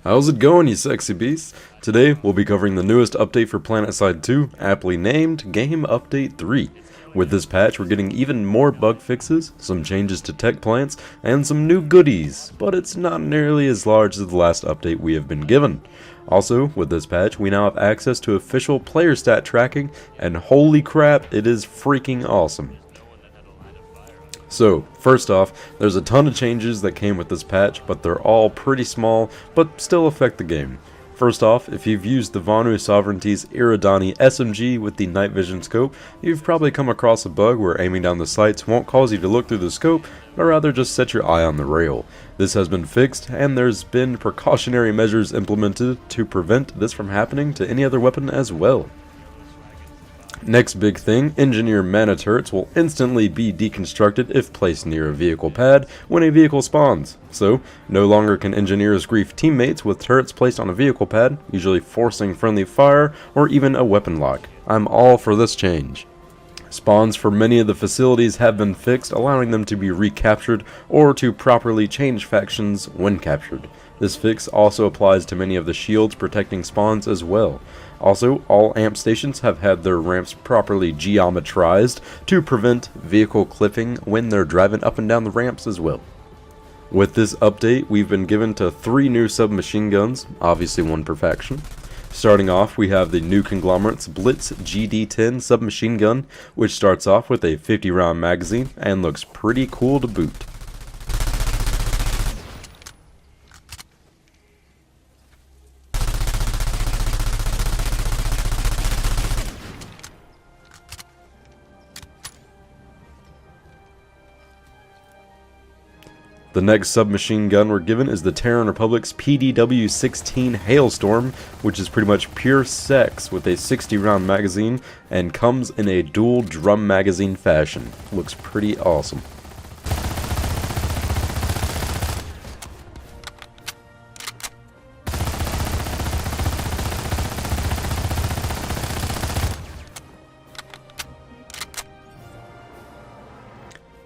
How's it going, you sexy beasts? Today, we'll be covering the newest update for Planetside 2, aptly named Game Update 3. With this patch, we're getting even more bug fixes, some changes to tech plants, and some new goodies, but it's not nearly as large as the last update we have been given. Also, with this patch, we now have access to official player stat tracking, and holy crap, it is freaking awesome. So, first off, there's a ton of changes that came with this patch, but they're all pretty small, but still affect the game. First off, if you've used the Vanu Sovereignty's Iridani SMG with the night vision scope, you've probably come across a bug where aiming down the sights won't cause you to look through the scope, but rather just set your eye on the rail. This has been fixed, and there's been precautionary measures implemented to prevent this from happening to any other weapon as well. Next big thing, engineer mana turrets will instantly be deconstructed if placed near a vehicle pad when a vehicle spawns. So, no longer can engineers grief teammates with turrets placed on a vehicle pad, usually forcing friendly fire or even a weapon lock. I'm all for this change. Spawns for many of the facilities have been fixed, allowing them to be recaptured or to properly change factions when captured. This fix also applies to many of the shields protecting spawns as well. Also, all amp stations have had their ramps properly geometrized to prevent vehicle clipping when they're driving up and down the ramps as well. With this update, we've been given to 3 new submachine guns, obviously one per faction. Starting off, we have the new conglomerate's Blitz GD10 submachine gun, which starts off with a 50-round magazine and looks pretty cool to boot. The next submachine gun we're given is the Terran Republic's PDW-16 Hailstorm, which is pretty much pure sex with a 60-round magazine and comes in a dual drum magazine fashion. Looks pretty awesome.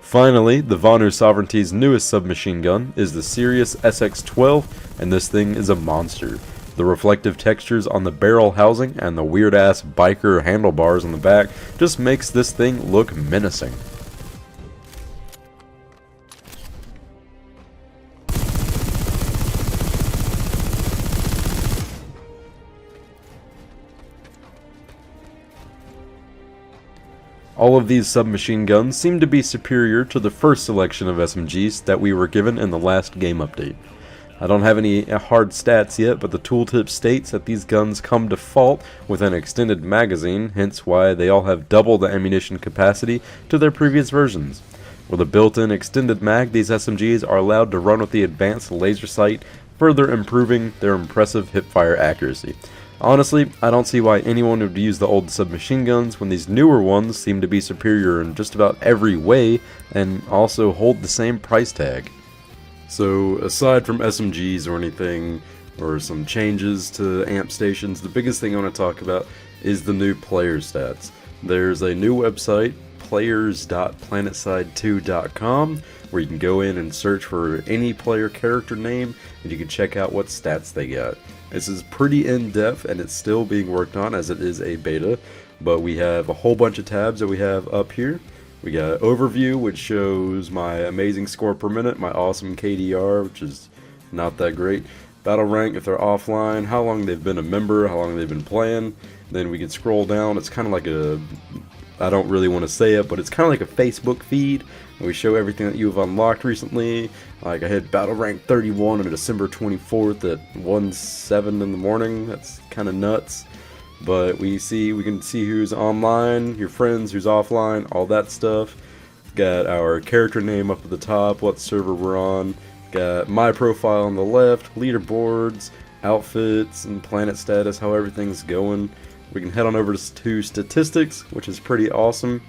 Finally, the Vanu Sovereignty's newest submachine gun is the Sirius SX-12, and this thing is a monster. The reflective textures on the barrel housing and the weird-ass biker handlebars on the back just makes this thing look menacing. All of these submachine guns seem to be superior to the first selection of SMGs that we were given in the last game update. I don't have any hard stats yet, but the tooltip states that these guns come default with an extended magazine, hence why they all have double the ammunition capacity to their previous versions. With a built-in extended mag, these SMGs are allowed to run with the advanced laser sight, further improving their impressive hipfire accuracy. Honestly, I don't see why anyone would use the old submachine guns when these newer ones seem to be superior in just about every way and also hold the same price tag. So, aside from SMGs or anything, or some changes to amp stations, the biggest thing I want to talk about is the new player stats. There's a new website, players.planetside2.com, where you can go in and search for any player character name and you can check out what stats they got. This is pretty in-depth and it's still being worked on as it is a beta, but we have a whole bunch of tabs that we have up here. We got overview, which shows my amazing score per minute, my awesome KDR, which is not that great. Battle rank, if they're offline, how long they've been a member, how long they've been playing. Then we can scroll down. It's kind of like a, I don't really want to say it, but it's kind of like a Facebook feed. And we show everything that you've unlocked recently. Like I hit battle rank 31 on December 24th at 1:07 in the morning. That's kind of nuts. But we can see who's online, your friends, who's offline, all that stuff. Got our character name up at the top, what server we're on. Got my profile on the left, leaderboards, outfits, and planet status, how everything's going. We can head on over to statistics, which is pretty awesome.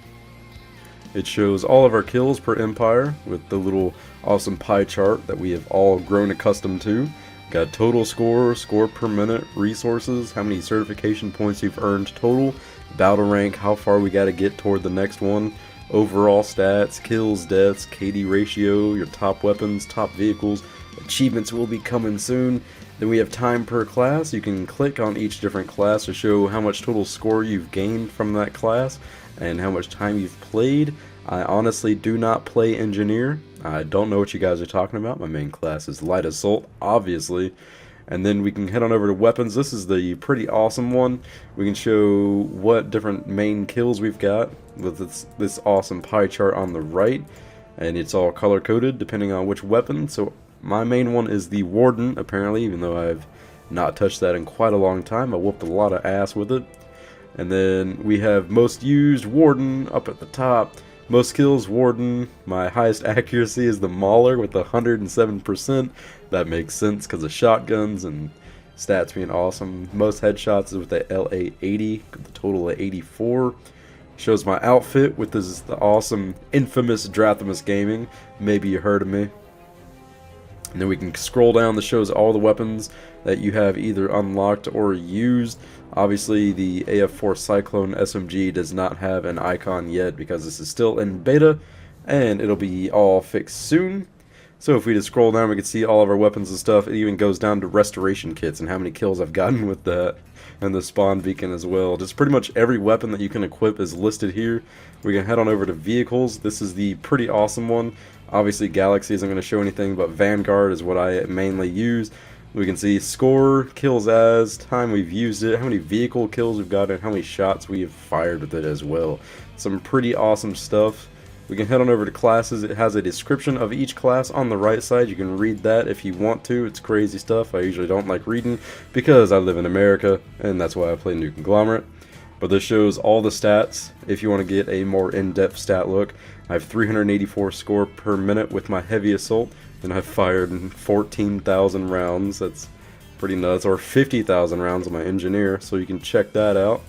It shows all of our kills per empire with the little awesome pie chart that we have all grown accustomed to. Got total score, score per minute, resources, how many certification points you've earned total, battle rank, how far we got to get toward the next one, overall stats, kills, deaths, KD ratio, your top weapons, top vehicles, achievements will be coming soon, Then we have time per class. You can click on each different class to show how much total score you've gained from that class and how much time you've played. I honestly do not play engineer. I don't know what you guys are talking about. My main class is light assault, obviously. And then we can head on over to weapons. This is the pretty awesome one. We can show what different main kills we've got with this awesome pie chart on the right. And it's all color coded depending on which weapon. So my main one is the Warden, apparently, even though I've not touched that in quite a long time. I whooped a lot of ass with it. And then we have most used Warden up at the top. Most kills Warden. My highest accuracy is the Mauler with 107%. That makes sense because of shotguns and stats being awesome. Most headshots is with the LA80, the total of 84. Shows my outfit with this the awesome infamous Drathamus Gaming. Maybe you heard of me. And then we can scroll down. This shows all the weapons that you have either unlocked or used. Obviously, the AF4 Cyclone SMG does not have an icon yet because this is still in beta, and it'll be all fixed soon. So if we just scroll down, we can see all of our weapons and stuff. It even goes down to restoration kits and how many kills I've gotten with that, and the spawn beacon as well. Just pretty much every weapon that you can equip is listed here. We can head on over to vehicles. This is the pretty awesome one. Obviously, Galaxy isn't going to show anything, but Vanguard is what I mainly use. We can see score, kills as, time we've used it, how many vehicle kills we've got, and how many shots we have fired with it as well. Some pretty awesome stuff. We can head on over to classes. It has a description of each class on the right side. You can read that if you want to. It's crazy stuff. I usually don't like reading because I live in America, and that's why I play New Conglomerate. But this shows all the stats if you want to get a more in-depth stat look. I have 384 score per minute with my heavy assault, and I've fired 14,000 rounds. That's pretty nuts. Or 50,000 rounds on my engineer, so you can check that out.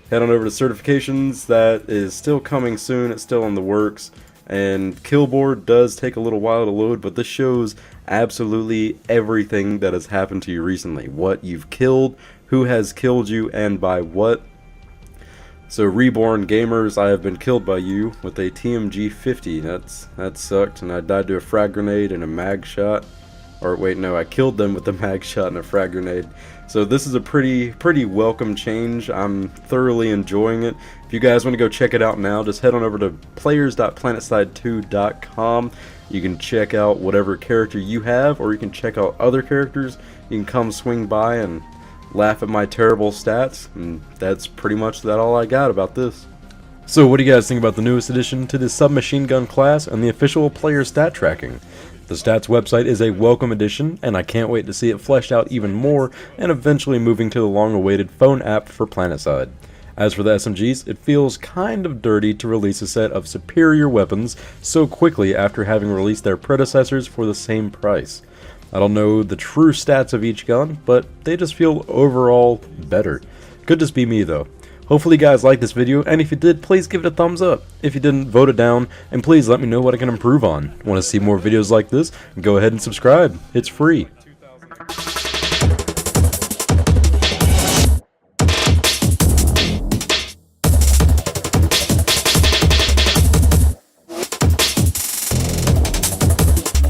Head on over to certifications. That is still coming soon. It's still in the works. And Killboard does take a little while to load, but this shows absolutely everything that has happened to you recently. What you've killed, who has killed you, and by what. So Reborn Gamers, I have been killed by you with a TMG 50. That sucked, and I died to a frag grenade and a mag shot. Or wait, no, I killed them with a mag shot and a frag grenade. So this is a pretty welcome change. I'm thoroughly enjoying it. If you guys want to go check it out now, just head on over to players.planetside2.com. You can check out whatever character you have, or you can check out other characters. You can come swing by and laugh at my terrible stats, and that's pretty much all I got about this. So what do you guys think about the newest addition to the submachine gun class and the official player stat tracking? The stats website is a welcome addition, and I can't wait to see it fleshed out even more and eventually moving to the long-awaited phone app for Planetside. As for the SMGs, it feels kind of dirty to release a set of superior weapons so quickly after having released their predecessors for the same price. I don't know the true stats of each gun, but they just feel overall better. Could just be me though. Hopefully you guys liked this video, and if you did, please give it a thumbs up. If you didn't, vote it down, and please let me know what I can improve on. Want to see more videos like this? Go ahead and subscribe. It's free.